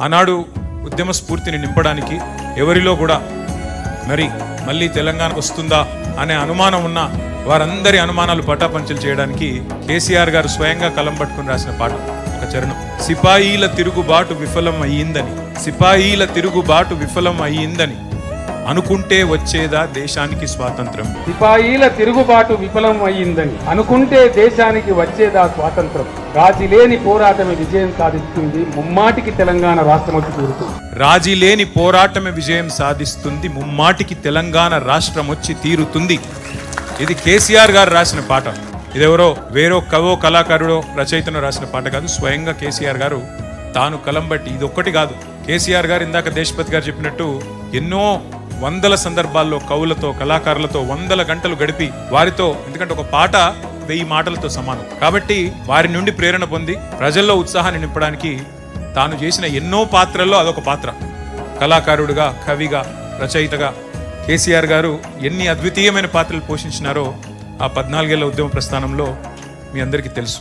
ఆనాడు ఉద్యమ స్ఫూర్తిని నింపడానికి ఎవరిలో కూడా మరి మళ్ళీ తెలంగాణ వస్తుందా అనే అనుమానం ఉన్న వారందరి అనుమానాలు పటాపంచలు చేయడానికి కేసీఆర్ గారు స్వయంగా కలం పట్టుకుని రాసిన పాట ఒక చరణం. సిపాయిల తిరుగుబాటు విఫలం అయ్యిందని, సిపాయిల తిరుగుబాటు విఫలం అయ్యిందని అనుకుంటే వచ్చేదా దేశానికి స్వాతంత్రం. సిపాయిల తిరుగుబాటు విఫలం అయ్యిందని అనుకుంటే దేశానికి వచ్చేదా స్వాతంత్రం. రాజీ లేని పోరాటమే విజయం సాధిస్తుంది, ముమ్మాటికి తెలంగాణ రాష్ట్రం వచ్చి తీరుతుంది. రాజీ లేని పోరాటమే విజయం సాధిస్తుంది, ముమ్మాటికి తెలంగాణ రాష్ట్రం వచ్చి తీరుతుంది. ఇది కేసీఆర్ గారు రాసిన పాట. ఇదెవరో వేరో కవో కళాకారుడో రచయితనో రాసిన పాట కాదు, స్వయంగా కేసీఆర్ గారు తాను కలం బట్టి. ఇది ఒక్కటి కాదు, కేసీఆర్ గారు ఇందాక దేశపతి గారు చెప్పినట్టు ఎన్నో వందల సందర్భాల్లో కవులతో కళాకారులతో వందల గంటలు గడిపి వారితో, ఎందుకంటే ఒక పాట 1000 మాటలతో సమానం కాబట్టి వారి నుండి ప్రేరణ పొంది ప్రజల్లో ఉత్సాహాన్ని నింపడానికి తాను చేసిన ఎన్నో పాత్రల్లో అదొక పాత్ర. కళాకారుడిగా, కవిగా, రచయితగా కేసీఆర్ గారు ఎన్ని అద్వితీయమైన పాత్రలు పోషించినారో ఆ 14 ఏళ్ల ఉద్యమ ప్రస్థానంలో మీ అందరికీ తెలుసు.